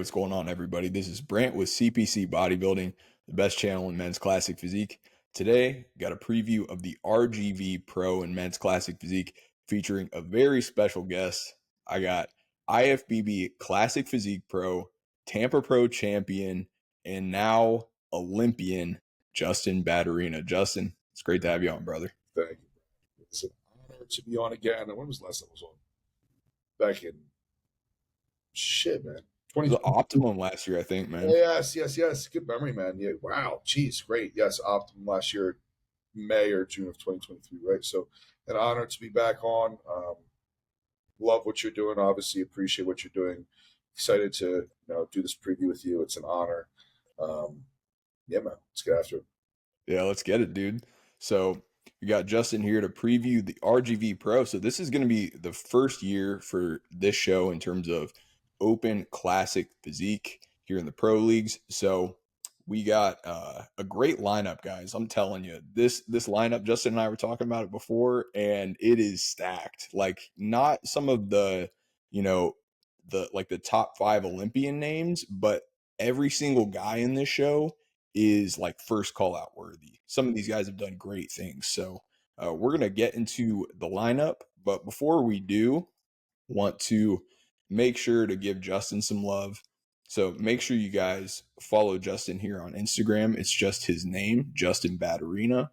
what's going on, everybody? This is Brant with CPC Bodybuilding, the best channel in men's classic physique. Today, got a preview of the RGV Pro in men's classic physique featuring a very special guest. I got IFBB Classic Physique Pro, Tampa Pro champion, and now Olympian, Justin Badurina. Justin, it's great to have you on, brother. Thank you. It's an honor to be on again. And when was the last time I was on? Back in man. It was Optimum last year, I think, man. Yes. Good memory, man. Yeah. Wow. Jeez. Great. Yes. Optimum last year, May or June of 2023, right? So an honor to be back on. Love what you're doing. Obviously appreciate what you're doing. Excited to do this preview with you. It's an honor. Yeah, man. Let's get after it. Yeah, let's get it, dude. So we got Justin here to preview the RGV Pro. So this is going to be the first year for this show in terms of open classic physique here in the pro leagues. So we got a great lineup, guys. I'm telling you, this lineup, Justin and I were talking about it before, and it is stacked. Like, not some of the, the top 5 Olympian names, but every single guy in this show is like first call out worthy. Some of these guys have done great things. So we're going to get into the lineup, but before we do, want to make sure to give Justin some love. So make sure you guys follow Justin here on Instagram. It's just his name, Justin Badurina.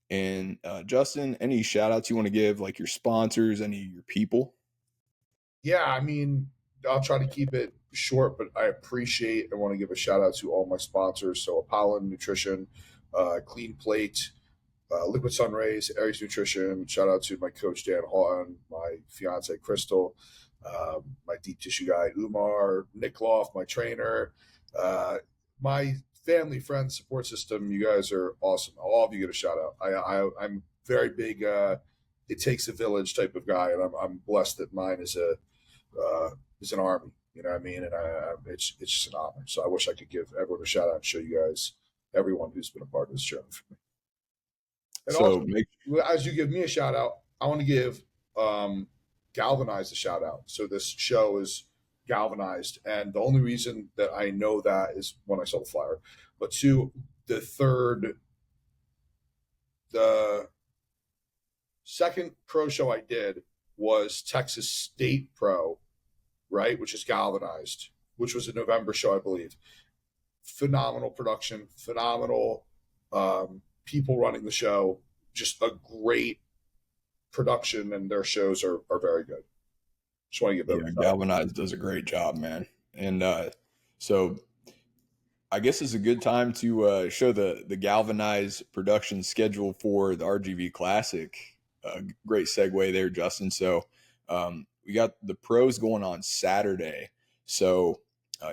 And Justin, any shout outs you want to give, like your sponsors, any of your people? Yeah, I mean, I'll try to keep it short, but I appreciate and want to give a shout out to all my sponsors. So Apollon Nutrition, Clean Plate, Liquid Sun Rays, Aries Nutrition. Shout out to my coach Dan Houghton, my fiance Crystal, my deep tissue guy Umar, Nick Loft, my trainer, my family, friends, support system. You guys are awesome. All of you get a shout out. I'm very big. It takes a village type of guy, and I'm blessed that mine is an army. You know what I mean? And it's just an honor. So I wish I could give everyone a shout out and show you guys, everyone who's been a part of this journey for me. And so also, as you give me a shout out, I want to give Galvanized a shout out. So this show is galvanized, and the only reason that I know that is when I saw the flyer. But two, the second pro show I did was Texas State Pro, right, which is galvanized, which was a November show, I believe. Phenomenal production, phenomenal people running the show, just a great production, and their shows are very good. Just want to give them Galvanized does a great job, man. And so I guess it's a good time to show the Galvanized production schedule for the RGV Classic. Great segue there, Justin. So we got the pros going on Saturday. So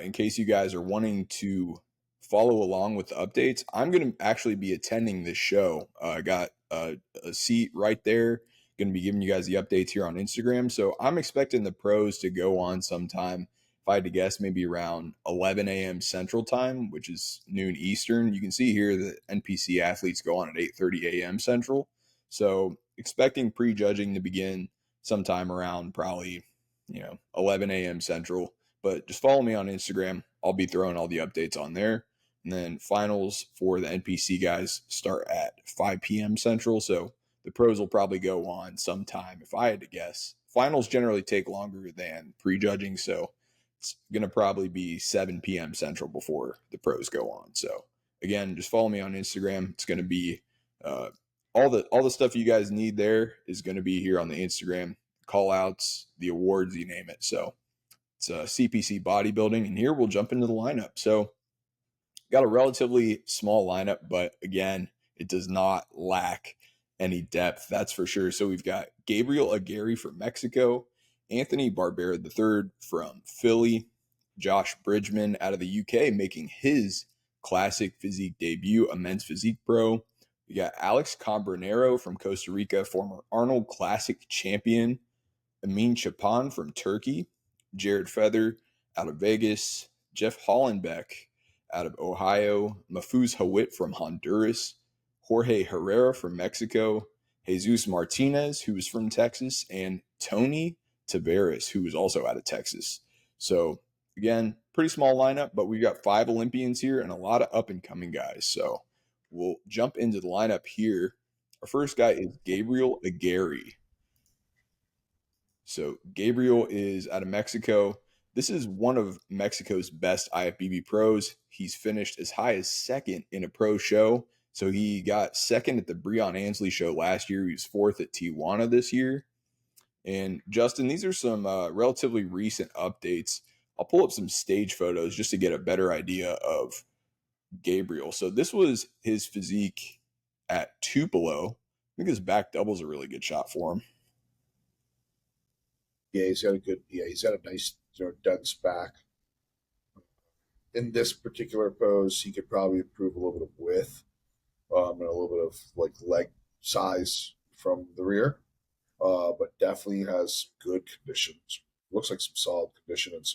in case you guys are wanting to follow along with the updates, I'm going to actually be attending this show. I got a seat right there. Going to be giving you guys the updates here on Instagram. So I'm expecting the pros to go on sometime, if I had to guess, maybe around 11 a.m. Central Time, which is noon Eastern. You can see here that NPC athletes go on at 8:30 a.m. Central. So expecting prejudging to begin sometime around probably 11 a.m. Central. But just follow me on Instagram. I'll be throwing all the updates on there. And then finals for the NPC guys start at 5 p.m. Central. So the pros will probably go on sometime, if I had to guess. Finals generally take longer than prejudging, so it's going to probably be 7 p.m. Central before the pros go on. So again, just follow me on Instagram. It's going to be all the stuff you guys need there is going to be here on the Instagram. Call outs, the awards, you name it. So it's CPC Bodybuilding, and here we'll jump into the lineup. So got a relatively small lineup, but again, it does not lack any depth, that's for sure. So we've got Gabriel Aguirre from Mexico, Anthony Barbera III from Philly, Josh Bridgman out of the UK making his classic physique debut, a men's physique pro. We got Alex Cambronero from Costa Rica, former Arnold Classic champion, Amin Chapan from Turkey, Jared Feather out of Vegas, Jeff Hollenbeck out of Ohio, Mahfouz Hawit from Honduras, Jorge Herrera from Mexico, Jesus Martinez, who is from Texas, and Tony Tavares, who is also out of Texas. So again, pretty small lineup, but we've got 5 Olympians here and a lot of up and coming guys. So we'll jump into the lineup here. Our first guy is Gabriel Aguirre. So Gabriel is out of Mexico. This is one of Mexico's best IFBB pros. He's finished as high as second in a pro show. So he got second at the Breon Ansley show last year. He was fourth at Tijuana this year. And Justin, these are some relatively recent updates. I'll pull up some stage photos just to get a better idea of Gabriel. So this was his physique at Tupelo. I think his back double is a really good shot for him. Yeah, he's got a good. Yeah, he's got a nice, dense back. In this particular pose, he could probably improve a little bit of width, and a little bit of like leg size from the rear. But definitely has good conditions. Looks like some solid condition and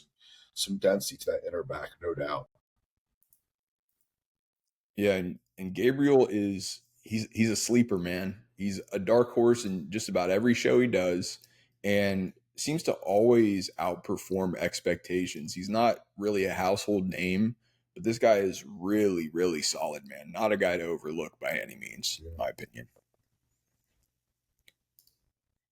some density to that inner back, no doubt. Yeah, and Gabriel is he's a sleeper, man. He's a dark horse in just about every show he does, and seems to always outperform expectations. He's not really a household name, but this guy is really, really solid, man. Not a guy to overlook by any means, in my opinion.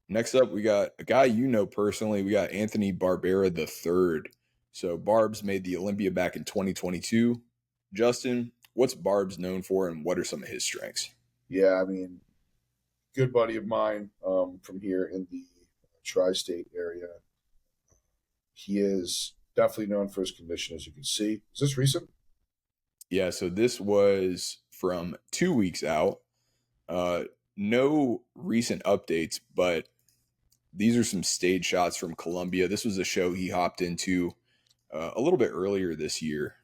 Next up, we got a guy you know personally. We got Anthony Barbera III. So Barb's made the Olympia back in 2022. Justin, what's Barb's known for, and what are some of his strengths? Yeah, I mean, good buddy of mine from here in the tri-state area. He is definitely known for his condition, as you can see. Is this recent? Yeah, so this was from 2 weeks out. No recent updates, but these are some stage shots from Colombia. This was a show he hopped into a little bit earlier this year.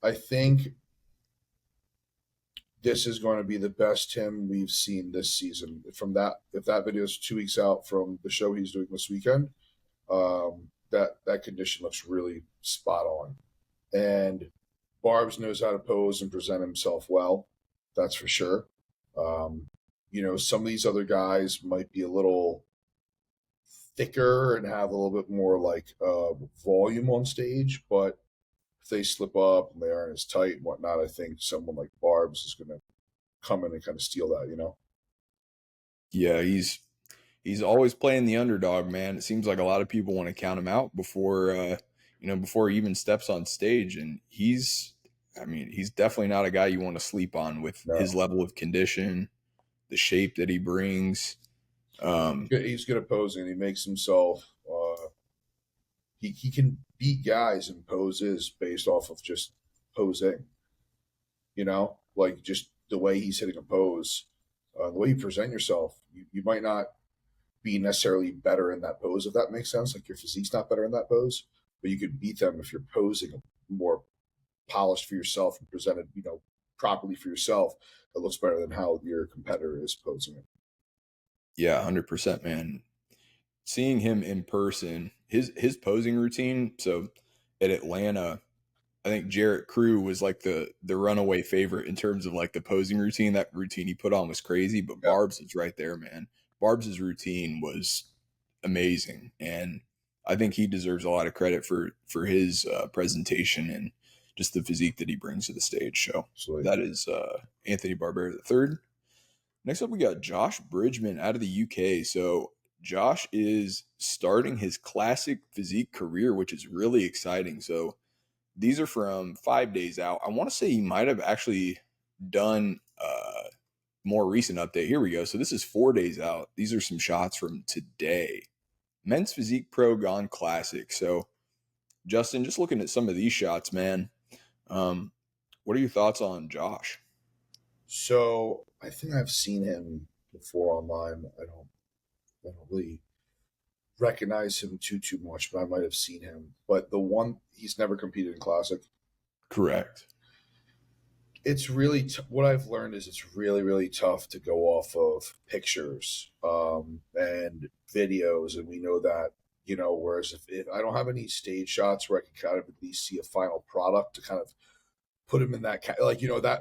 I think this is going to be the best Tim we've seen this season. From that, if that video is 2 weeks out from the show he's doing this weekend, that condition looks really spot on. And Barbs knows how to pose and present himself well. That's for sure. Some of these other guys might be a little thicker and have a little bit more like volume on stage, but if they slip up and they aren't as tight and whatnot, I think someone like Barbs is going to come in and kind of steal that, Yeah, he's always playing the underdog, man. It seems like a lot of people want to count him out before before he even steps on stage, and he's definitely not a guy you want to sleep on with his level of condition, the shape that he brings. He's good at posing. He makes himself. He can beat guys in poses based off of just posing. Like just the way he's hitting a pose, the way you present yourself. You might not be necessarily better in that pose, if that makes sense. Like your physique's not better in that pose, but you could beat them if you're posing more polished for yourself and presented, properly for yourself. It looks better than how your competitor is posing it. Yeah, 100%, man. Seeing him in person, his posing routine. So at Atlanta, I think Jarrett Crew was like the runaway favorite in terms of like the posing routine. That routine he put on was crazy, but Yeah. Barb's is right there, man. Barb's routine was amazing, and I think he deserves a lot of credit for his presentation and just the physique that he brings to the stage. So Absolutely. that is Anthony Barbera III. Next up, we got Josh Bridgman out of the UK. So Josh is starting his classic physique career, which is really exciting. So these are from 5 days out. I want to say he might have actually done more recent update. Here we go. So this is 4 days out. These are some shots from today. Men's Physique Pro gone classic. So Justin, just looking at some of these shots, man. What are your thoughts on Josh? So I think I've seen him before online. I don't really recognize him too much, but I might have seen him. But he's never competed in classic. Correct. It's really what I've learned is it's really, really tough to go off of pictures and videos, and we know that. Whereas if I don't have any stage shots where I can kind of at least see a final product to kind of put him in that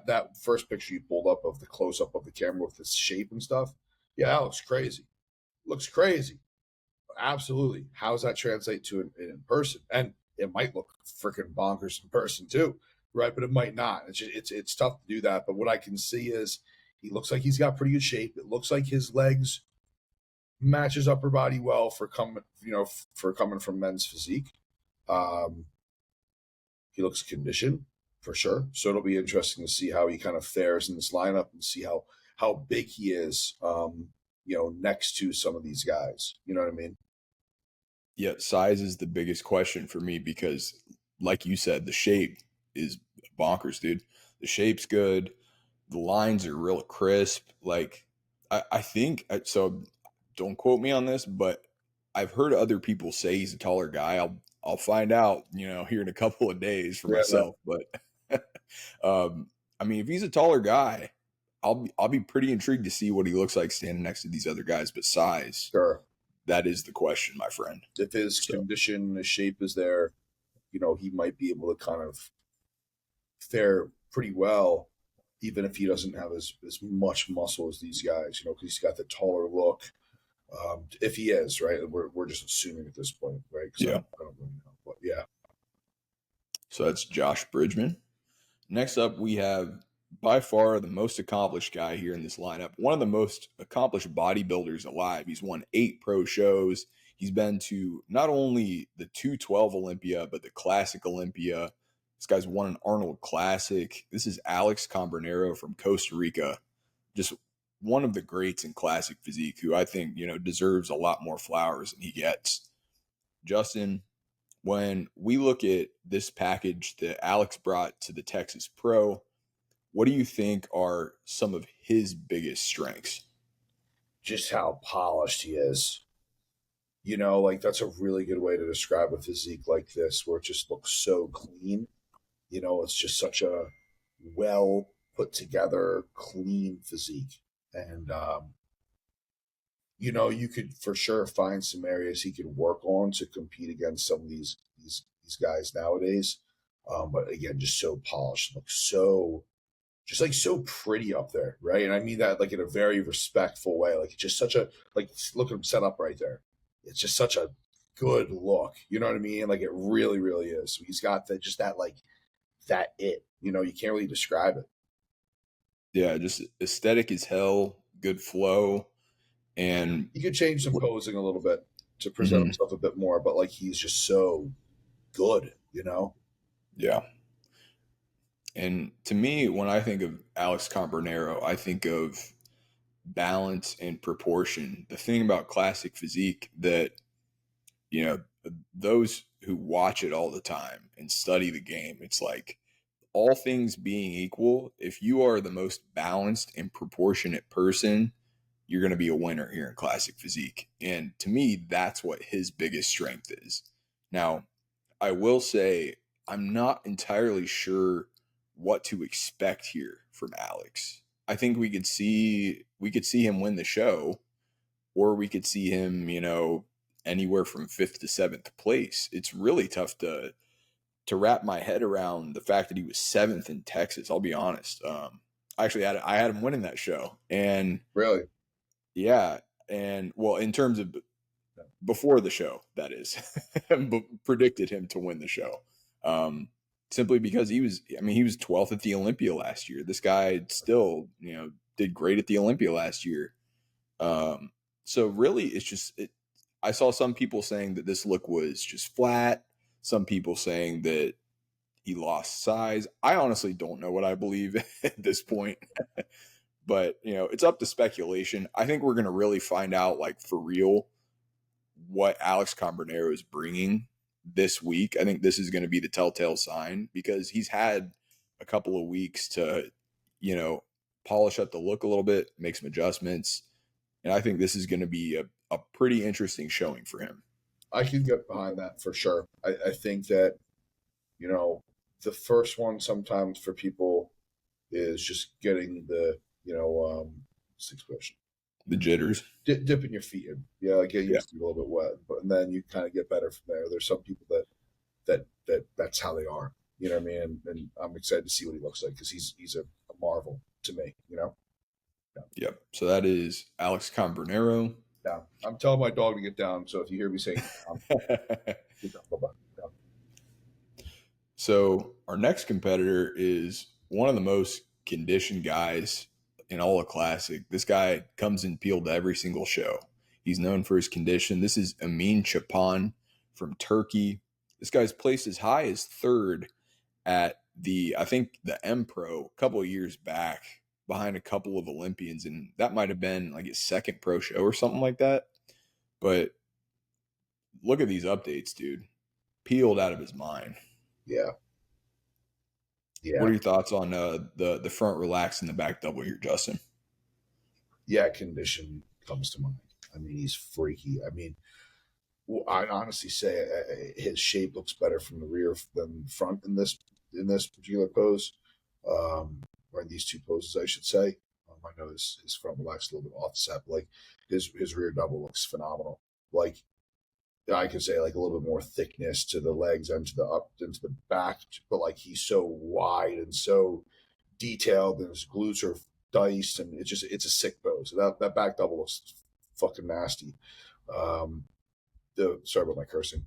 that first picture you pulled up of the close up of the camera with the shape and stuff. Yeah, that looks crazy. Looks crazy. Absolutely. How does that translate to in person? And it might look freaking bonkers in person too, right? But it might not. It's tough to do that. But what I can see is he looks like he's got pretty good shape. It looks like his legs match his upper body well for coming from men's physique. Um, he looks conditioned for sure. So it'll be interesting to see how he kind of fares in this lineup and see how big he is. Next to some of these guys. You know what I mean? Yeah, size is the biggest question for me because, like you said, the shape is bonkers, dude. The shape's good. The lines are real crisp. Like, I think so. Don't quote me on this, but I've heard other people say he's a taller guy. I'll find out, here in a couple of days for Yeah, man. myself. But I mean, if he's a taller guy, I'll be pretty intrigued to see what he looks like standing next to these other guys. But size, Sure. that is the question, my friend. If his So condition, his shape is there, he might be able to kind of fare pretty well, even if he doesn't have as much muscle as these guys, because he's got the taller look. If he is, right? We're just assuming at this point, right? Because yeah, I don't really know. But yeah, so that's Josh Bridgman. Next up, we have by far the most accomplished guy here in this lineup. One of the most accomplished bodybuilders alive. He's won 8 pro shows. He's been to not only the 212 Olympia, but the Classic Olympia. This guy's won an Arnold Classic. This is Alex Cambronero from Costa Rica. Just one of the greats in classic physique who I think, deserves a lot more flowers than he gets. Justin, when we look at this package that Alex brought to the Texas Pro, what do you think are some of his biggest strengths? just how polished he is. Like that's a really good way to describe a physique like this, where it just looks so clean. It's just such a well put together, clean physique. And you could for sure find some areas he could work on to compete against some of these guys nowadays. But again, just so polished, looks so just like so pretty up there, right? And I mean that like in a very respectful way. Like it's just such a like look at him set up right there. It's just such a good look. You know what I mean? Like it really, really is. So he's got that like that it. You can't really describe it. Yeah, just aesthetic as hell, good flow, and He could change some posing a little bit to present mhm, himself a bit more, but like he's just so good. yeah. And to me, when I think of Alex Cambronero, I think of balance and proportion. The thing about classic physique that, you know, those who watch it all the time and study the game, it's like all things being equal, if you are the most balanced and proportionate person, you're going to be a winner here in classic physique. And to me, that's what his biggest strength is. Now, I will say I'm not entirely sure what to expect here from Alex. I think we could see him win the show, or we could see him, anywhere from 5th to 7th place. It's really tough to wrap my head around the fact that he was 7th in Texas. I'll be honest. I had him winning that show, and Really. yeah, and well, in terms of before the show, that is, predicted him to win the show. Simply because he was 12th at the Olympia last year. This guy still, did great at the Olympia last year. So really, I saw some people saying that this look was just flat. Some people saying that he lost size. I honestly don't know what I believe at this point, but it's up to speculation. I think we're going to really find out, like, for real, what Alex Cambronero is bringing this week. I think this is going to be the telltale sign because he's had a couple of weeks to, polish up the look a little bit, make some adjustments. And I think this is going to be a pretty interesting showing for him. I can get behind that for sure. I think that, you know, the first one sometimes for people is just getting what's the expression? The jitters. Dipping your feet in. Yeah, like getting Yeah. used to a little bit wet. And then you kind of get better from there. There's some people that's how they are. You know what I mean? And I'm excited to see what he looks like because he's a marvel to me. Yeah. Yep. So that is Alex Cambronero. Yeah. I'm telling my dog to get down. So if you hear me saying, get down. Bye-bye. Yeah. So our next competitor is one of the most conditioned guys in all of Classic. This guy comes in peeled to every single show. He's known for his condition. This is Amin Chapan from Turkey. This guy's placed as high as third at I think the M Pro a couple of years back behind a couple of Olympians. And that might have been like his second pro show or something like that. But look at these updates, dude. Peeled out of his mind. Yeah. What Yeah. are your thoughts on the front relax and the back double here, Justin? Yeah. Condition comes to mind. I mean, he's freaky. I mean, I'd honestly say his shape looks better from the rear than front in this particular pose, or in these two poses, I should say. I know his front relax a little bit offset, but like his rear double looks phenomenal. Like I could say like a little bit more thickness to the legs and to the up and to the back, but like he's so wide and so detailed, and his glutes are diced, and it's a sick pose. So that back double looks fucking nasty. Um, sorry about my cursing.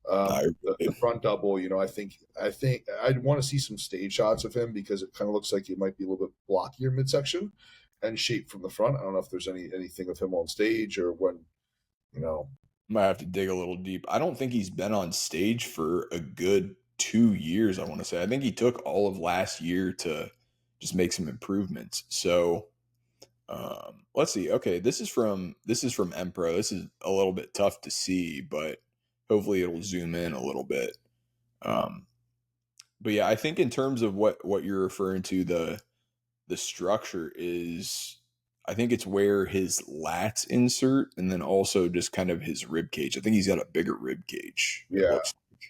The front double, you know, I think I'd want to see some stage shots of him because it kind of looks like he might be a little bit blockier midsection and shape from the front. I don't know if there's anything of him on stage or when, you know. Might have to dig a little deep. I don't think he's been on stage for a good 2 years, I want to say. I think he took all of last year to just make some improvements. So let's see. Okay, this is from M Pro. This is a little bit tough to see, but hopefully it'll zoom in a little bit. But yeah, I think in terms of what you're referring to, the structure is, I think it's where his lats insert, and then also just kind of his rib cage. I think he's got a bigger rib cage. It Yeah, looks like.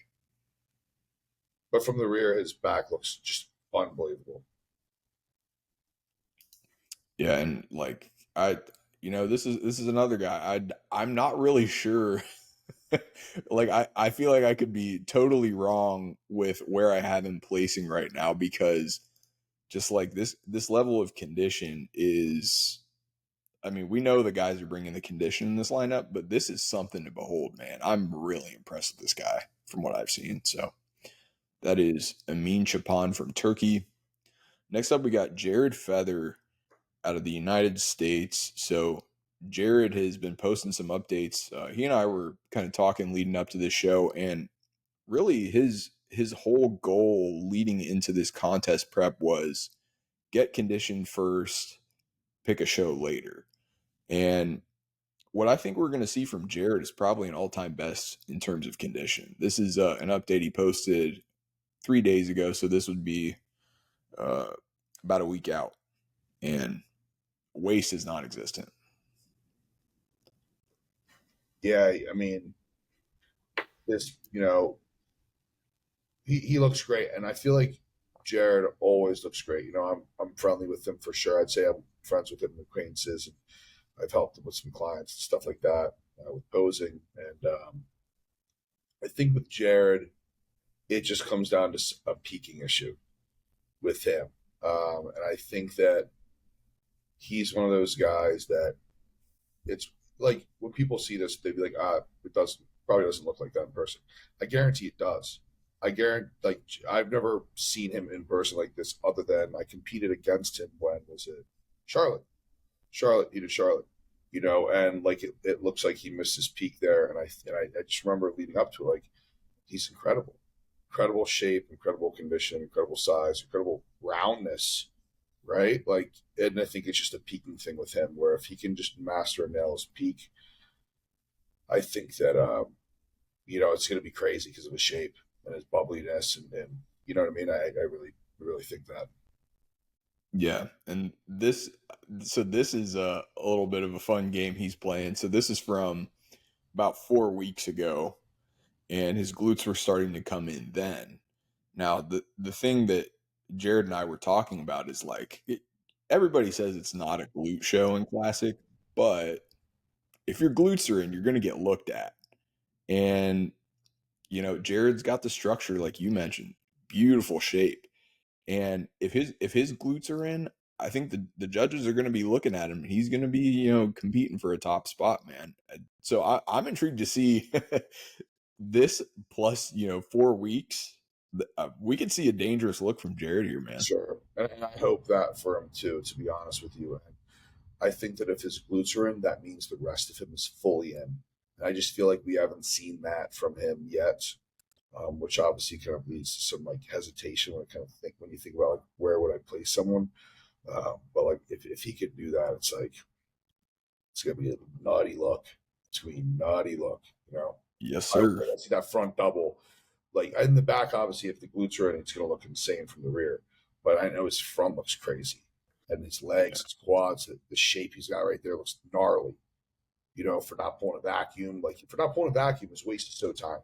but from the rear, his back looks just unbelievable. Yeah, and like this is another guy. I'm not really sure. Like I feel like I could be totally wrong with where I have him placing right now, because just like this level of condition is, I mean, we know the guys are bringing the condition in this lineup, but this is something to behold, man. I'm really impressed with this guy from what I've seen. So that is Amin Chapan from Turkey. Next up, we got Jared Feather out of the United States. So Jared has been posting some updates. He and I were kind of talking leading up to this show, and really his whole goal leading into this contest prep was get conditioned first, pick a show later. And what I think we're going to see from Jared is probably an all-time best in terms of condition. This is an update he posted 3 days ago, so this would be uh, about a week out, and waste is non-existent. Yeah, I mean, this, you know, he looks great, and I feel like Jared always looks great. You know, I'm friendly with him for sure. I'd say I'm friends with him in acquaintances, and I've helped him with some clients and stuff like that with posing. And I think with Jared, it just comes down to a peaking issue with him, and I think that he's one of those guys that it's like when people see this, they'd be like, it doesn't probably doesn't look like that in person. I guarantee it does. I guarantee, like, I've never seen him in person like this, other than I competed against him when was it Charlotte? He did Charlotte, you know, and like it looks like he missed his peak there, and I just remember leading up to it, like he's incredible shape, incredible condition, incredible size, incredible roundness, right? Like, and I think it's just a peaking thing with him, where if he can just master and nail his peak, I think that you know, it's going to be crazy because of his shape and his bubbliness, and you know what I mean. I really think that. Yeah, and this is a little bit of a fun game he's playing. So this is from about 4 weeks ago, and his glutes were starting to come in then. Now, the thing that Jared and I were talking about is like everybody says it's not a glute show in Classic, but if your glutes are in, you're going to get looked at. And Jared's got the structure like you mentioned, beautiful shape. And if his glutes are in, I think the judges are going to be looking at him. He's going to be competing for a top spot, man. So I'm intrigued to see this plus 4 weeks we could see a dangerous look from Jared here, man. Sure. And I hope that for him too, to be honest with you. And I think that if his glutes are in, that means the rest of him is fully in. And I just feel like we haven't seen that from him yet, which obviously kind of leads to some like hesitation when you think about like where would I place someone. But like if he could do that, it's like it's gonna be a naughty look. It's gonna be a naughty look, you know. Yes, I sir. see that front double. Like in the back, obviously, if the glutes are in, it's gonna look insane from the rear. But I know his front looks crazy, and his legs, his quads, the shape he's got right there looks gnarly. You know, for not pulling a vacuum, like for not pulling a vacuum, his waist is so tiny.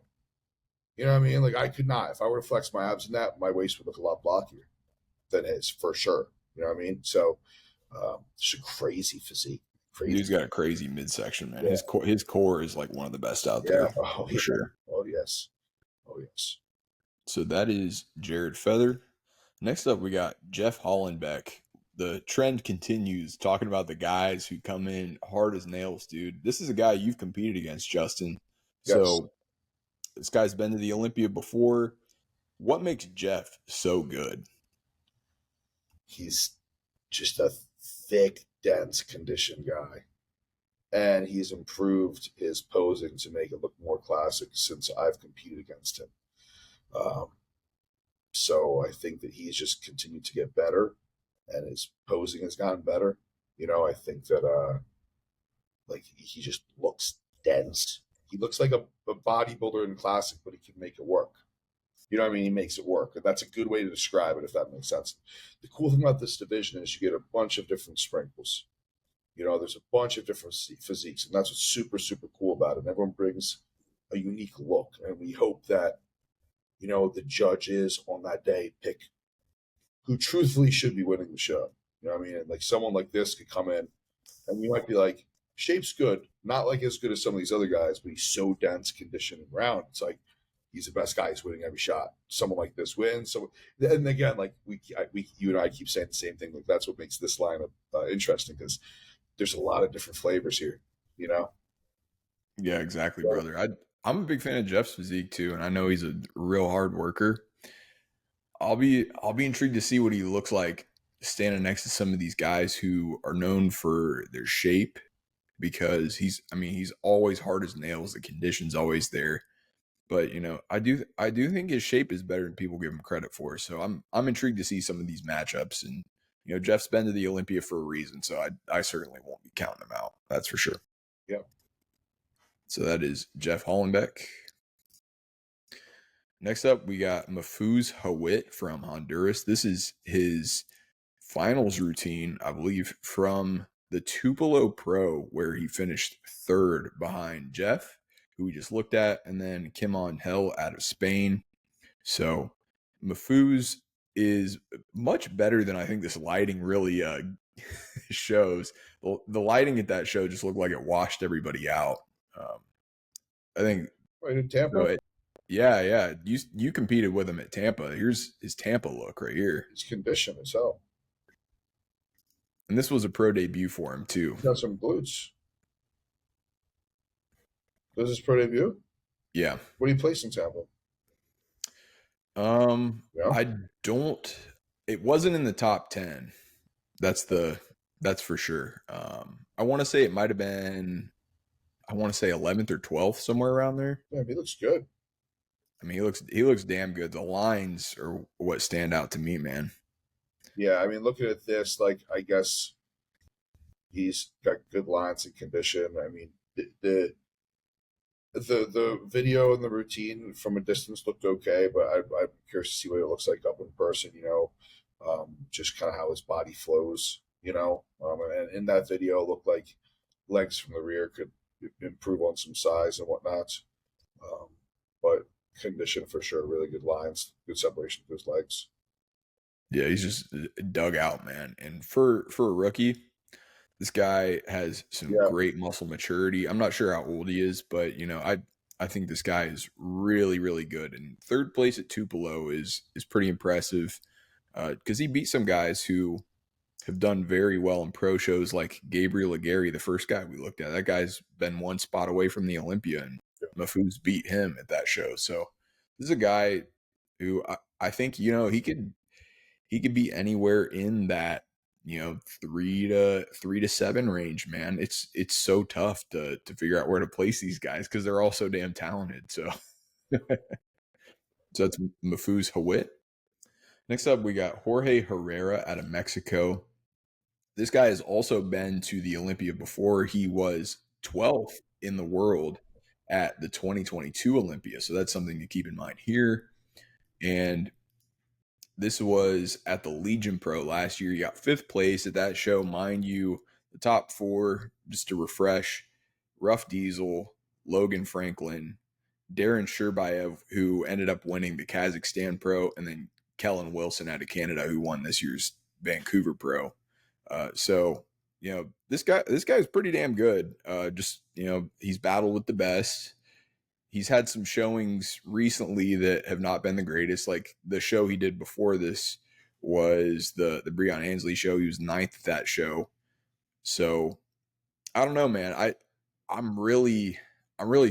You know what I mean? Like I could not. If I were to flex my abs in that, my waist would look a lot blockier than his for sure. You know what I mean? So it's a crazy physique. Crazy. Dude's got a crazy midsection, man. Yeah. His core is like one of the best out Yeah. there, Oh for yeah. sure. Oh yes. Oh yes. So that is Jared Feather. Next up, we got Jeff Hollenbeck. The trend continues, talking about the guys who come in hard as nails, dude. This is a guy you've competed against, Justin. Yes. So this guy's been to the Olympia before. What makes Jeff so good? He's just a thick, dense, conditioned guy. And he's improved his posing to make it look more classic since I've competed against him. Um, so I think that he's just continued to get better, and his posing has gotten better. You know, I think that like he just looks dense. He looks like a bodybuilder in classic, but he can make it work. You know what I mean? He makes it work. And that's a good way to describe it, if that makes sense. The cool thing about this division is you get a bunch of different sprinkles. You know, there's a bunch of different physiques, and that's what's super, super cool about it. And everyone brings a unique look, and we hope that, you know, the judges on that day pick who truthfully should be winning the show. You know what I mean? And like someone like this could come in, and you might be like, shape's good, not like as good as some of these other guys, but he's so dense, conditioned, and round. It's like he's the best guy. He's winning every shot. Someone like this wins. So, and again, like you and I keep saying the same thing. Like that's what makes this lineup interesting, because there's a lot of different flavors here. You know? Yeah, exactly, So, brother. I'm a big fan of Jeff's physique too, and I know he's a real hard worker. I'll be intrigued to see what he looks like standing next to some of these guys who are known for their shape, because he's always hard as nails. The condition's always there. But I do think his shape is better than people give him credit for. So I'm intrigued to see some of these matchups. And Jeff's been to the Olympia for a reason, so I certainly won't be counting him out. That's for sure. yeah. So that is Jeff Hollenbeck. Next up, we got Mahfouz Hawit from Honduras. This is his finals routine, I believe, from the Tupelo Pro, where he finished third behind Jeff, who we just looked at, and then Kim Hell out of Spain. So Mahfouz is much better than I think this lighting really shows. The lighting at that show just looked like it washed everybody out. I think Right in Tampa. so. Yeah. You competed with him at Tampa. Here's his Tampa look right here. It's conditioned as hell. And this was a pro debut for him too. He's got some glutes. Does this pro debut? Yeah. What do you place in Tampa? Yeah. I don't. It wasn't in the top 10. That's for sure. I want to say it might have been. I want to say 11th or 12th, somewhere around there. Yeah, he looks good. I mean, he looks damn good. The lines are what stand out to me, man. Yeah, I mean, looking at this, like I guess he's got good lines and condition. I mean, the video and the routine from a distance looked okay, but I'm curious to see what it looks like up in person. You know, just kind of how his body flows. You know, and in that video, it looked like legs from the rear could improve on some size and whatnot. But condition for sure, really good lines, good separation for his legs. Yeah, he's just dug out, man. And for a rookie, this guy has some great muscle maturity. I'm not sure how old he is, but I think this guy is really, really good. And third place at Tupelo is pretty impressive, because he beat some guys who have done very well in pro shows, like Gabriel Aguirre, the first guy we looked at. That guy's been one spot away from the Olympia, and Mahfouz beat him at that show. So this is a guy who I think, he could be anywhere in that, 3 to 7 range, man. It's so tough to figure out where to place these guys because they're all so damn talented. So so that's Mafuz Hawit. Next up, we got Jorge Herrera out of Mexico. This guy has also been to the Olympia before. He was 12th in the world at the 2022 Olympia. So that's something to keep in mind here. And this was at the Legion Pro last year. He got fifth place at that show. Mind you, the top four, just to refresh, Rough Diesel, Logan Franklin, Darren Sherbayev, who ended up winning the Kazakhstan Pro, and then Kellen Wilson out of Canada, who won this year's Vancouver Pro. So this guy's pretty damn good. He's battled with the best. He's had some showings recently that have not been the greatest. Like the show he did before this was the Breon Ansley show. He was ninth at that show. So I don't know, man. I'm really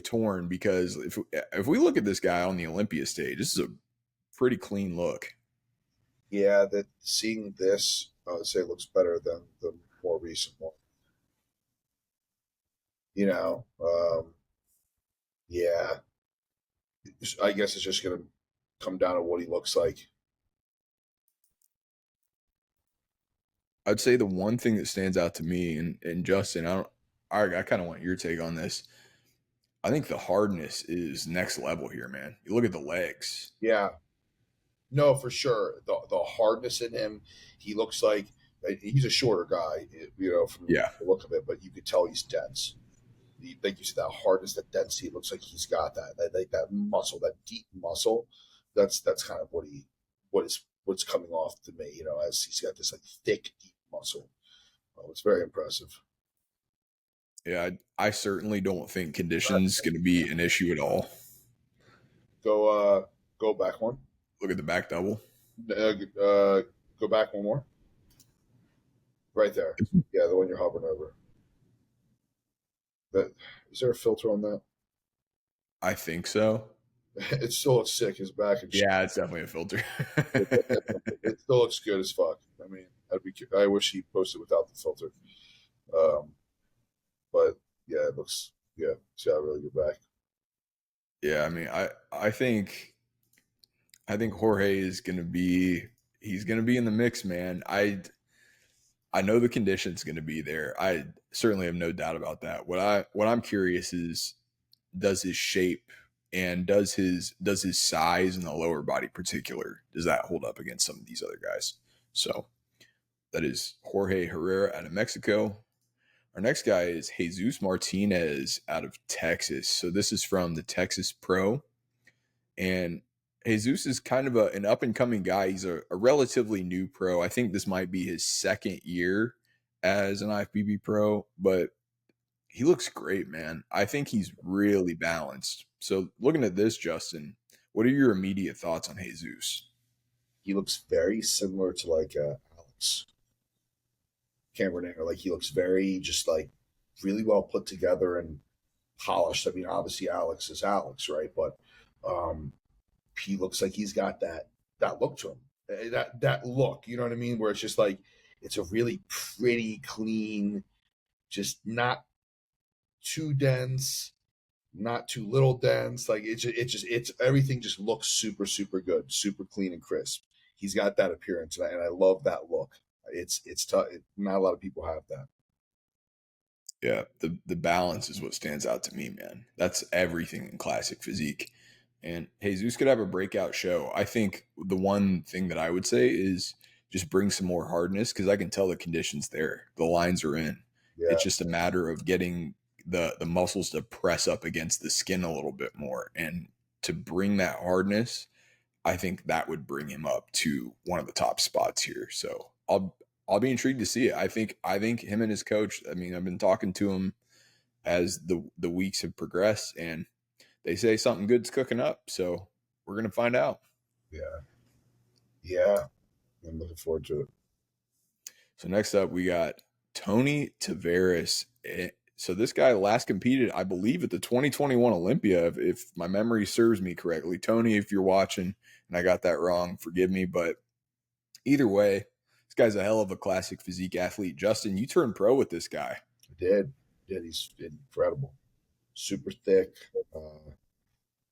torn because if we look at this guy on the Olympia stage, this is a pretty clean look. Yeah, that seeing this, I would say, looks better than the more recent one. You know, yeah, I guess it's just going to come down to what he looks like. I'd say the one thing that stands out to me, and Justin, I kind of want your take on this. I think the hardness is next level here, man. You look at the legs. Yeah, no, for sure. The hardness in him, he looks like he's a shorter guy, from Yeah. the look of it, but you could tell he's dense. Like you said, that hardness, that density, it looks like he's got that muscle, that deep muscle. That's kind of what's coming off to me, as he's got this like thick, deep muscle. It's very impressive. Yeah, I certainly don't think conditions going to be an issue at all. Go back one. Look at the back double. Go back one more. Right there. Yeah, the one you're hovering over. Is there a filter on that? I think so. It still looks sick. His back and Yeah, it's definitely a filter. it still looks good as fuck. I mean, I wish he posted without the filter. But yeah, it looks it's got a really good back. Yeah, I mean, I think Jorge is going to be he's going to be in the mix, man. I know the condition's going to be there. I certainly have no doubt about that. What I'm curious is, does his shape and does his size in the lower body particular, does that hold up against some of these other guys? So that is Jorge Herrera out of Mexico. Our next guy is Jesus Martinez out of Texas. So this is from the Texas Pro. And Jesus is kind of an up and coming guy. He's a relatively new pro. I think this might be his second year as an IFBB pro, but he looks great, man. I think he's really balanced. So looking at this, Justin, what are your immediate thoughts on Jesus? He looks very similar to like Alex Cameron. Like he looks very just like really well put together and polished. I mean, obviously Alex is Alex, right? But he looks like he's got that look to him. That look, you know what I mean? Where it's just like it's a really pretty, clean, just not too dense, not too little dense. Like it's everything just looks super, super good, super clean and crisp. He's got that appearance, and I love that look. It's tough. Not a lot of people have that. Yeah, the balance is what stands out to me, man. That's everything in classic physique. And Jesus could have a breakout show. I think the one thing that I would say is just bring some more hardness because I can tell the conditions there. The lines are in. Yeah, It's just a matter of getting the muscles to press up against the skin a little bit more. And to bring that hardness, I think that would bring him up to one of the top spots here. So I'll be intrigued to see it. I think him and his coach, I mean, I've been talking to him as the weeks have progressed, and they say something good's cooking up. So we're gonna find out. yeah, yeah. I'm looking forward to it. So next up, we got Tony Tavares. So this guy last competed, I believe, at the 2021 Olympia, if my memory serves me correctly. Tony, if you're watching and I got that wrong, forgive me. But either way, this guy's a hell of a classic physique athlete. Justin, you turned pro with this guy. Did he's incredible, super thick,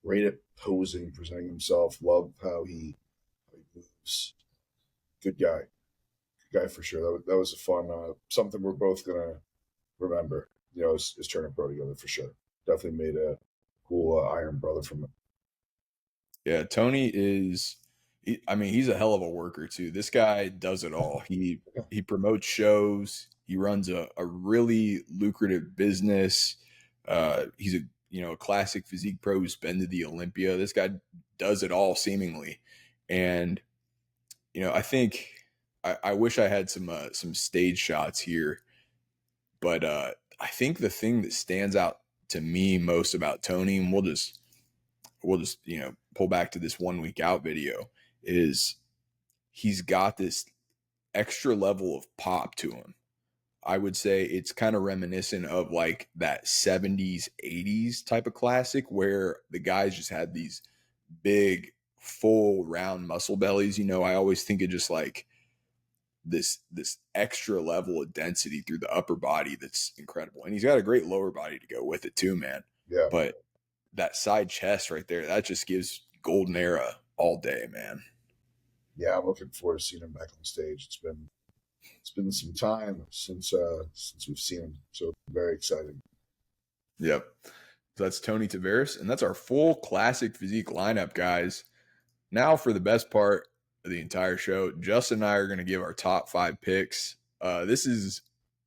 great at posing, presenting himself. Love how he moves. Good guy for sure. That was a fun something we're both gonna remember. You know, is turning pro together for sure. Definitely made a cool Iron Brother from it. Yeah, Tony is. I mean, he's a hell of a worker too. This guy does it all. He promotes shows. He runs a really lucrative business. He's a classic physique pro who's been to the Olympia. This guy does it all seemingly, and I think I wish I had some stage shots here, but I think the thing that stands out to me most about Tony, and we'll just pull back to this 1 week out video, is he's got this extra level of pop to him. I would say it's kind of reminiscent of like that 70s 80s type of classic where the guys just had these big full round muscle bellies. I always think of just like this extra level of density through the upper body that's incredible, and he's got a great lower body to go with it too, man. Yeah, But that side chest right there, that just gives golden era all day, man. yeah. I'm looking forward to seeing him back on stage. It's been some time since we've seen him, so very exciting. Yep. So that's Tony Tavares, and that's our full classic physique lineup, guys. Now for the best part of the entire show, Justin and I are going to give our top 5 picks. This is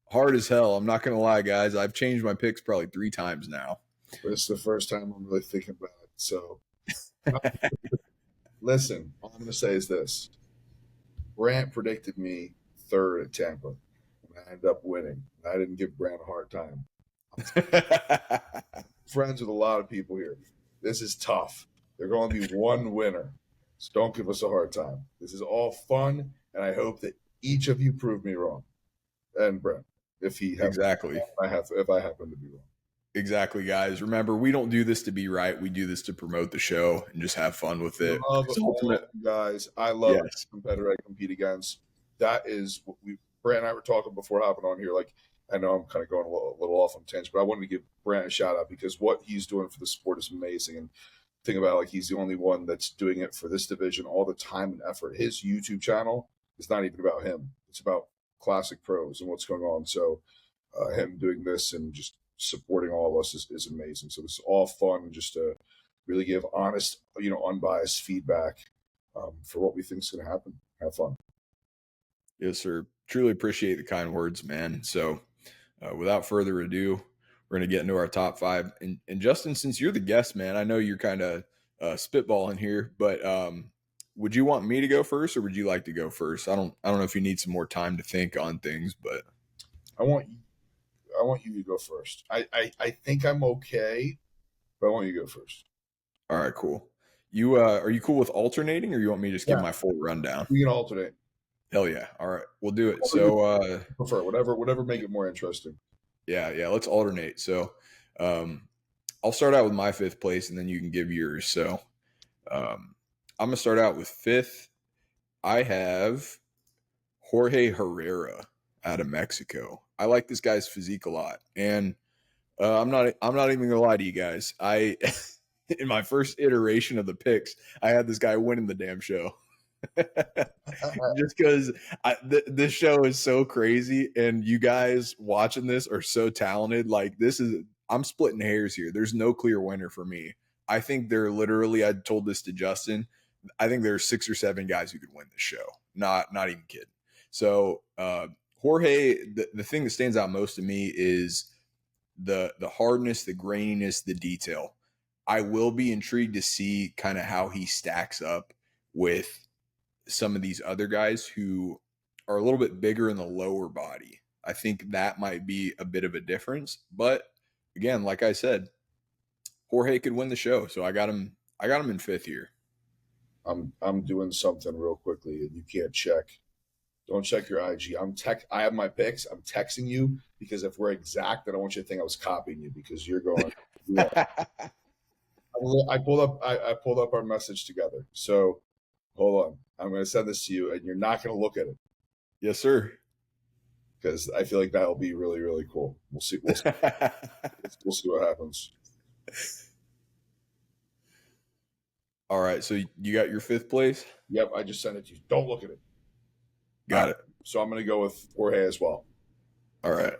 hard as hell. I'm not going to lie, guys. I've changed my picks probably 3 times now. But it's the first time I'm really thinking about it. So, listen, all I'm going to say is this: Brant predicted me third at Tampa, and I ended up winning. I didn't give Brant a hard time. Friends with a lot of people here. This is tough. There's going to be one winner, so don't give us a hard time. This is all fun, and I hope that each of you prove me wrong. And Brent, Exactly. if I happen to be wrong. Exactly, guys. Remember, we don't do this to be right. We do this to promote the show and just have fun with it. I love all of you guys. I love Yes. the competitor I compete against. That is what Brant and I were talking before hopping on here. Like, I know I'm kind of going a little off on tangent, but I wanted to give Brant a shout out because what he's doing for the sport is amazing. And think about it, like he's the only one that's doing it for this division, all the time and effort. His YouTube channel is not even about him. It's about classic pros and what's going on. So him doing this and just supporting all of us is amazing. So this is all fun, just to really give honest, unbiased feedback for what we think is going to happen. Have fun. Yes, sir. Truly appreciate the kind words, man. So without further ado, we're going to get into our top 5. And Justin, since you're the guest, man, I know you're kind of spitballing here, but would you want me to go first, or would you like to go first? I don't know if you need some more time to think on things, but I want you to go first. I think I'm okay, but I want you to go first. All right, cool. You are you cool with alternating, or you want me to just give my full rundown? We can alternate. Hell yeah. All right, we'll do it. So Prefer whatever make it more interesting. Yeah, let's alternate. So I'll start out with my 5th place, and then you can give yours. So I'm gonna start out with 5th. I have Jorge Herrera out of Mexico. I like this guy's physique a lot, and I'm not even gonna lie to you guys. I in my first iteration of the picks, I had this guy winning the damn show. Just because this show is so crazy, and you guys watching this are so talented. Like, I'm splitting hairs here. There's no clear winner for me. I think there literally, I told this to Justin, I think there's 6 or 7 guys who could win this show. Not even kidding. So Jorge, the thing that stands out most to me is the hardness, the graininess, the detail. I will be intrigued to see kind of how he stacks up with some of these other guys who are a little bit bigger in the lower body. I think that might be a bit of a difference. But again, like I said, Jorge could win the show. So I got him in 5th here. I'm doing something real quickly, and you can't check Don't check your IG. I have my picks. I'm texting you because if we're exact, I don't want you to think I was copying you because you're going. Yeah. I pulled up our message together. So hold on. I'm going to send this to you, and you're not going to look at it Yes, sir. because I feel like that'll be really really cool. We'll see what happens. All right, so you got your 5th place? Yep, I just sent it to you. Don't look at it. Got it. So I'm going to go with Jorge as well. All right.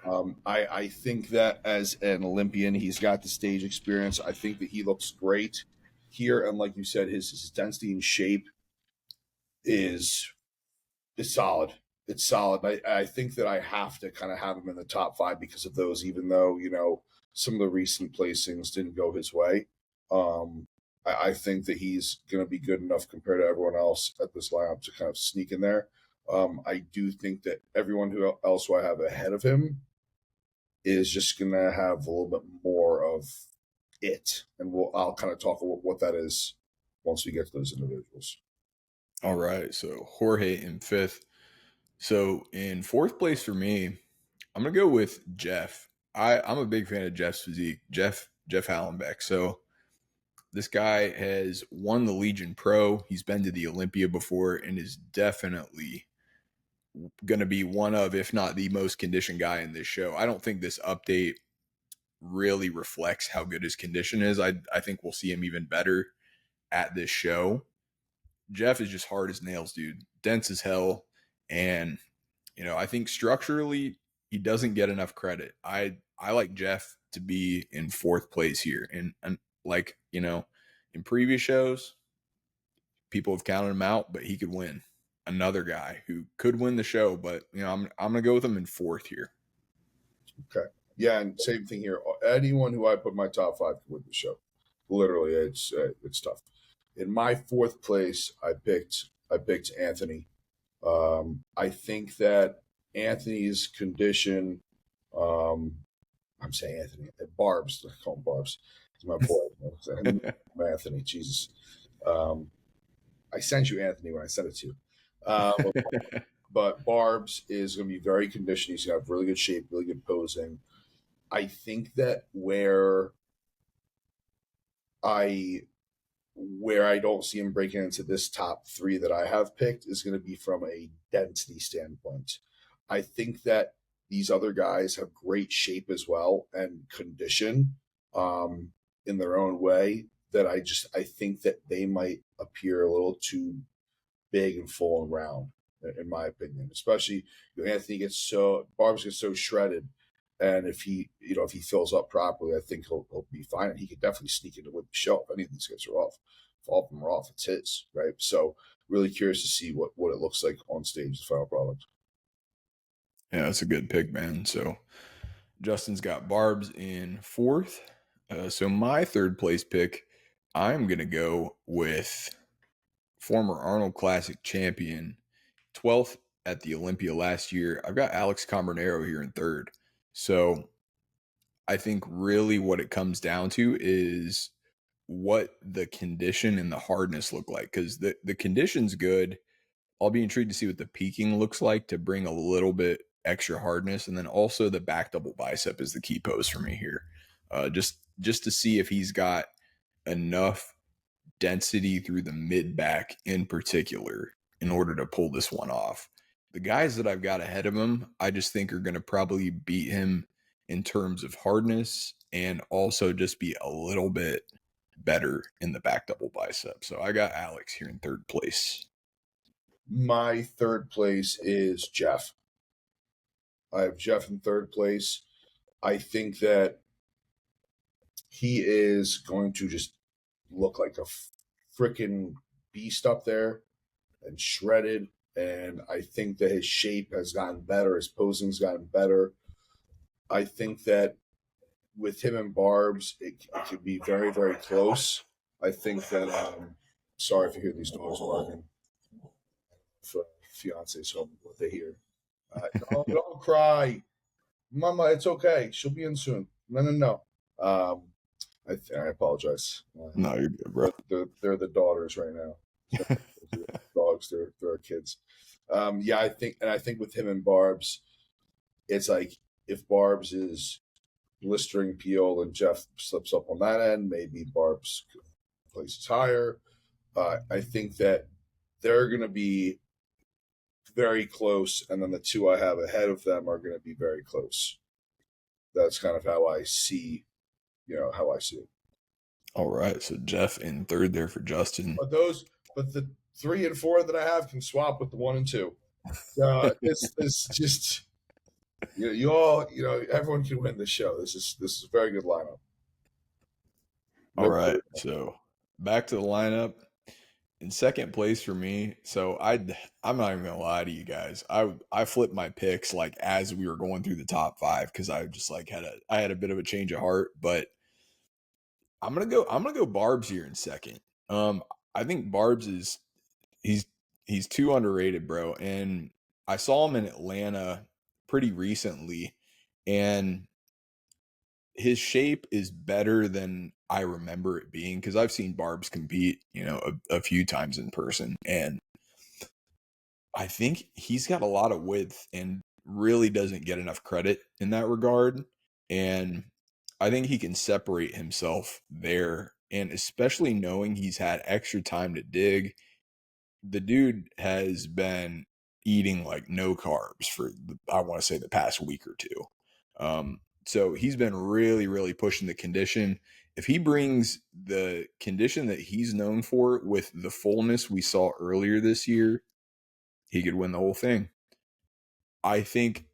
I think that as an Olympian, he's got the stage experience. I think that he looks great here, and like you said, his density and shape is solid. It's solid. I think that I have to kind of have him in the top 5 because of those, even though some of the recent placings didn't go his way. I think that he's going to be good enough compared to everyone else at this lineup to kind of sneak in there. I do think that everyone else who I have ahead of him is just going to have a little bit more of it. And I'll kind of talk about what that is once we get to those individuals. All right. So Jorge in 5th. So in 4th place for me, I'm going to go with Jeff. I'm a big fan of Jeff's physique, Jeff Hallenbeck. So this guy has won the Legion Pro. He's been to the Olympia before and is definitely going to be one of, if not the most conditioned guy in this show. I don't think this update really reflects how good his condition is. I think we'll see him even better at this show. Jeff is just hard as nails, dude. Dense as hell. And, I think structurally he doesn't get enough credit. I like Jeff to be in 4th place here. And like, in previous shows, people have counted him out, but he could win. Another guy who could win the show, but I'm gonna go with him in 4th here. Okay. Yeah, and same thing here. Anyone who I put in my top 5 could win the show. Literally, it's tough. In my 4th place, I picked Anthony. I think that Anthony's condition. I'm saying Anthony. Barb's. I call him Barb's. He's my boy. Anthony. Jesus. I sent you Anthony when I sent it to you. But Barb's is going to be very conditioned. He's going to have really good shape, really good posing. I think that where I don't see him breaking into this top 3 that I have picked is going to be from a density standpoint. I think that these other guys have great shape as well and condition in their own way that I think that they might appear a little too big and full and round, in my opinion. Especially Anthony Barb's gets so shredded, and if he fills up properly, I think he'll be fine. And he could definitely sneak into with the show. If any of these guys are off, if all of them are off, it's his, right? So really curious to see what it looks like on stage, the final product. Yeah, that's a good pick, man. So Justin's got Barb's in 4th. So my 3rd place pick, I'm going to go with former Arnold Classic champion, 12th at the Olympia last year. I've got Alex Cambronero here in 3rd. So I think really what it comes down to is what the condition and the hardness look like, because the condition's good. I'll be intrigued to see what the peaking looks like to bring a little bit extra hardness. And then also the back double bicep is the key pose for me here. Just to see if he's got enough density through the mid back in particular in order to pull this one off. The guys that I've got ahead of him, I just think are going to probably beat him in terms of hardness and also just be a little bit better in the back double bicep. So I got Alex here in 3rd place. My 3rd place is Jeff. I have Jeff in 3rd place. I think that he is going to just look like a freaking beast up there and shredded. And I think that his shape has gotten better. His posing's gotten better. I think that with him and Barb's, it could be very, very close. I think that, sorry if you hear these dogs barking. For fiance's home, what they hear. No, don't cry. Mama, it's okay. She'll be in soon. No. I apologize. No, you're good, bro. They're the daughters right now. Dogs, they're our kids. Yeah, I think with him and Barb's, it's like if Barb's is blistering peel and Jeff slips up on that end, maybe Barb's places higher. I think that they're going to be very close, and then the two I have ahead of them are going to be very close. That's kind of how I see, how I see it. All right, so Jeff in third there for Justin. But the 3 and 4 that I have can swap with the 1 and 2. This just you all, everyone can win this show. This is a very good lineup. All right, so back to the lineup. In second place for me, so I'm not even gonna lie to you guys. I flipped my picks like as we were going through the top 5 because I just like I had a bit of a change of heart, but I'm gonna go Barb's here in second. I think Barb's is he's too underrated, bro. And I saw him in Atlanta pretty recently, and his shape is better than I remember it being because I've seen Barb's compete, a few times in person, and I think he's got a lot of width and really doesn't get enough credit in that regard. And I think he can separate himself there. And especially knowing he's had extra time to dig, the dude has been eating like no carbs for, I want to say, the past week or two. So he's been really, really pushing the condition. If he brings the condition that he's known for with the fullness we saw earlier this year, he could win the whole thing. I think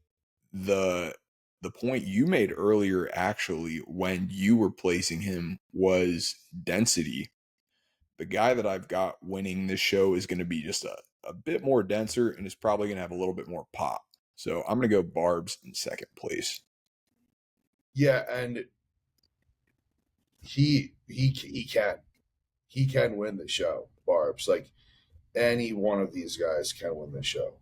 the point you made earlier, actually, when you were placing him, was density. The guy that I've got winning this show is going to be just a bit more denser and is probably going to have a little bit more pop. So I'm going to go Barb's in second place. Yeah, and he can win the show. Barb's like any one of these guys can win the show.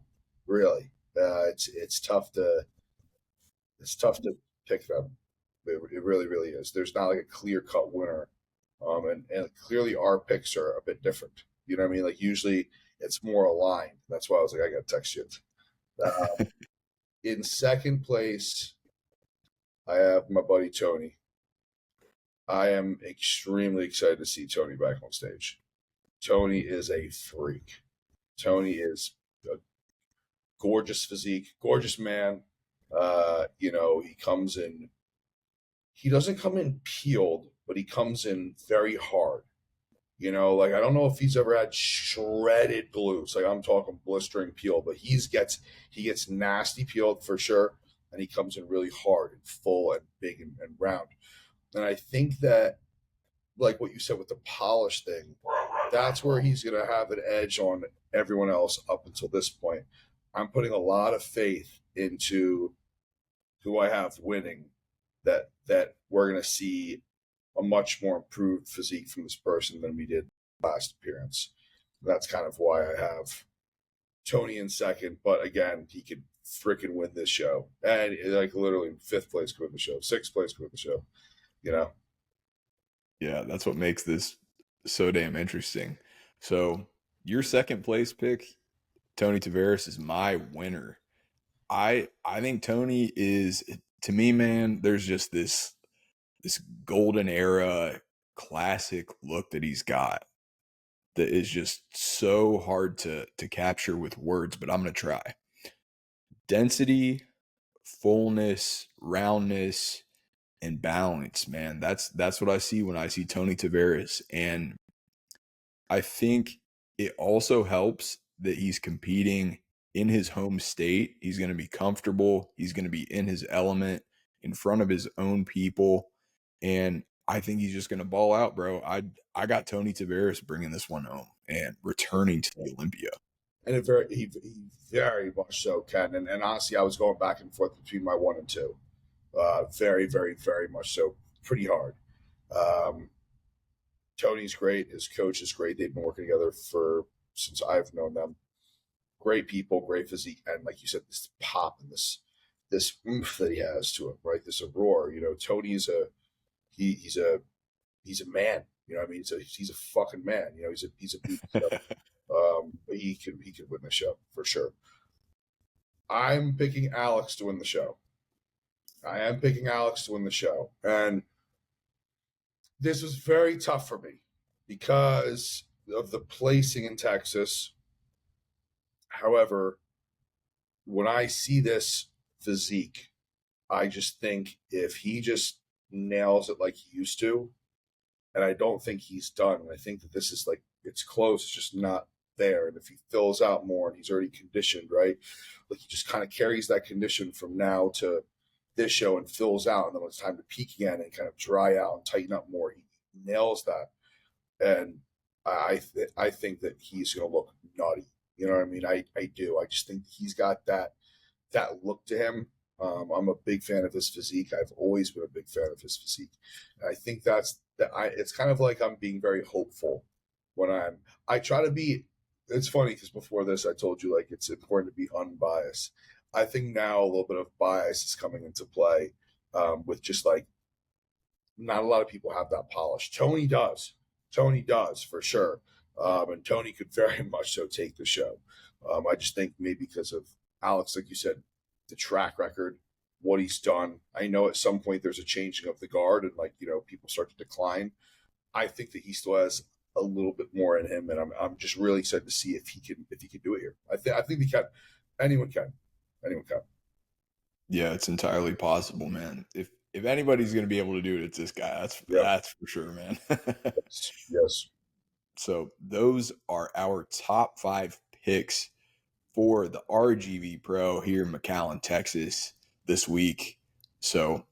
Really, it's tough to pick them. It really, really is. There's not like a clear cut winner, and clearly our picks are a bit different. You know what I mean? Like usually it's more aligned. That's why I was like, I got to text you. In second place, I have my buddy Tony. I am extremely excited to see Tony back on stage. Tony is a freak. Tony is a gorgeous physique, gorgeous man. He comes in. He doesn't come in peeled, but he comes in very hard. Like I don't know if he's ever had shredded glutes. Like I'm talking blistering peel, but he gets nasty peeled for sure, and he comes in really hard and full and big and round. And I think that, like what you said with the polish thing, that's where he's going to have an edge on everyone else up until this point. I'm putting a lot of faith into who I have winning, that we're going to see a much more improved physique from this person than we did last appearance. That's kind of why I have Tony in second. But again, he could freaking win this show. And like literally fifth place could win the show. Sixth place could win the show. Yeah, that's what makes this so damn interesting. So your second place pick, Tony Tavares, is my winner. I think Tony is, to me, man, there's just this golden era classic look that he's got that is just so hard to capture with words, but I'm going to try. Density, fullness, roundness, and balance, man. That's what I see when I see Tony Tavares. And I think it also helps that he's competing in his home state. He's going to be comfortable. He's going to be in his element in front of his own people. And I think he's just going to ball out, bro. I got Tony Tavares bringing this one home and returning to the Olympia. And he very much so can. And honestly, I was going back and forth between my 1 and 2. Very, very, very much so. Pretty hard. Tony's great. His coach is great. They've been working together since I've known them. Great people, great physique, and like you said, this pop and this oomph that he has to him, right? This roar. Tony's he's a man. You know what I mean? He's a fucking man. He's a beast. he could win the show for sure. I'm picking Alex to win the show. I am picking Alex to win the show. And this was very tough for me because of the placing in Texas. However, when I see this physique, I just think if he just nails it like he used to, and I don't think he's done. I think that this is like, it's close, it's just not there. And if he fills out more and he's already conditioned, right? Like he just kind of carries that condition from now to this show and fills out. And then when it's time to peak again and kind of dry out and tighten up more, he nails that. And I think that he's going to look nutty. You know what I mean? I do. I just think he's got that look to him. I'm a big fan of his physique. I've always been a big fan of his physique. And I think it's kind of like I'm being very hopeful when I try to be. It's funny because before this I told you like it's important to be unbiased. I think now a little bit of bias is coming into play with just like not a lot of people have that polish. Tony does for sure, and Tony could very much so take the show. I just think maybe because of Alex, like you said, the track record, what he's done. I know at some point there's a changing of the guard and like, people start to decline. I think that he still has a little bit more in him, and I'm just really excited to see if he can do it here. I think he can. Anyone can. Yeah, it's entirely possible, man. If anybody's going to be able to do it, it's this guy. That's for sure, man. Yes. So those are our top 5 picks for the RGV Pro here in McAllen, Texas this week. So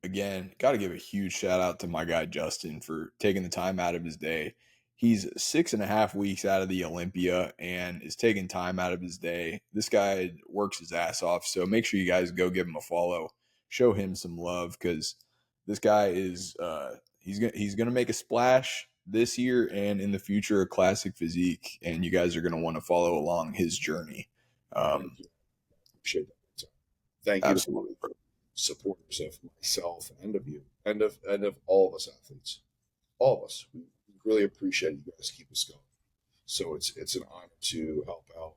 again, got to give a huge shout out to my guy Justin for taking the time out of his day. He's 6.5 weeks out of the Olympia and is taking time out of his day. This guy works his ass off. So make sure you guys go give him a follow, show him some love, because this guy is he's gonna make a splash this year and in the future, a classic physique, and you guys are going to want to follow along his journey. Appreciate that. Thank you. Absolutely. Supporters of myself and of you and of all of us athletes, all of us. We really appreciate you guys. Keep us going. So it's an honor to help out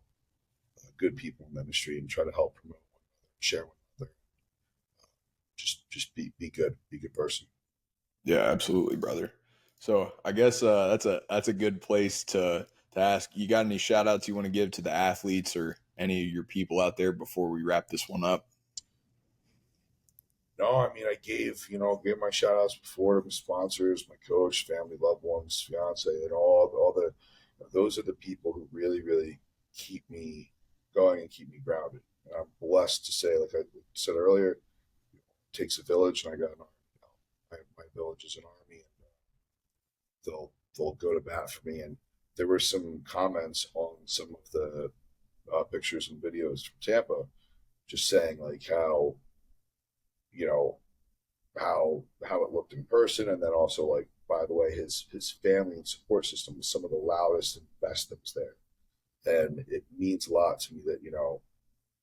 good people in the industry and try to help promote one another, share one another. Just be good, be a good person. Yeah, absolutely, brother. So I guess that's a good place to ask. You got any shout outs you want to give to the athletes or any of your people out there before we wrap this one up? No, I mean I gave my shout outs before to my sponsors, my coach, family, loved ones, fiance, and all the those are the people who really, really keep me going and keep me grounded. And I'm blessed to say, like I said earlier, it takes a village, and I got an army. My village is an army, and they'll go to bat for me. And there were some comments on some of the pictures and videos from Tampa, just saying like how how it looked in person, and then also like, by the way, his family and support system was some of the loudest and best that was there. And it means a lot to me that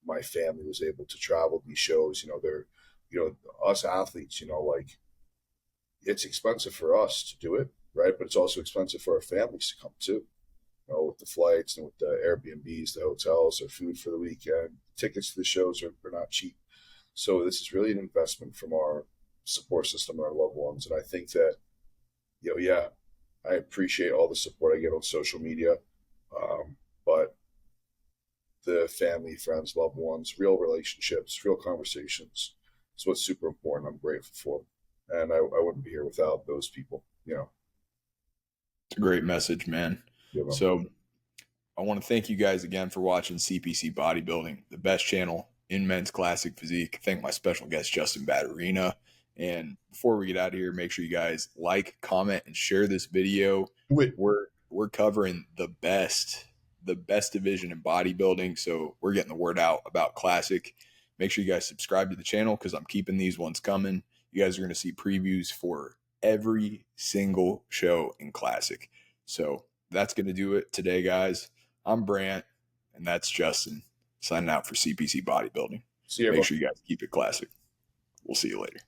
my family was able to travel to these shows. They're us athletes, like it's expensive for us to do it, right? But it's also expensive for our families to come too. With the flights and with the Airbnbs, the hotels, their food for the weekend, tickets to the shows are not cheap. So this is really an investment from our support system and our loved ones. And I think that, I appreciate all the support I get on social media. But the family, friends, loved ones, real relationships, real conversations is what's super important. I'm grateful for. And I wouldn't be here without those people, It's a great message, man. So I want to thank you guys again for watching CPC Bodybuilding, the best channel in men's classic physique. Thank my special guest, Justin Badurina. And before we get out of here, make sure you guys like, comment, and share this video. We're covering the best division in bodybuilding. So we're getting the word out about classic. Make sure you guys subscribe to the channel because I'm keeping these ones coming. You guys are going to see previews for every single show in classic. So that's going to do it today, guys. I'm Brant, and that's Justin signing out for CPC Bodybuilding. See you. Make sure you guys keep it classic. We'll see you later.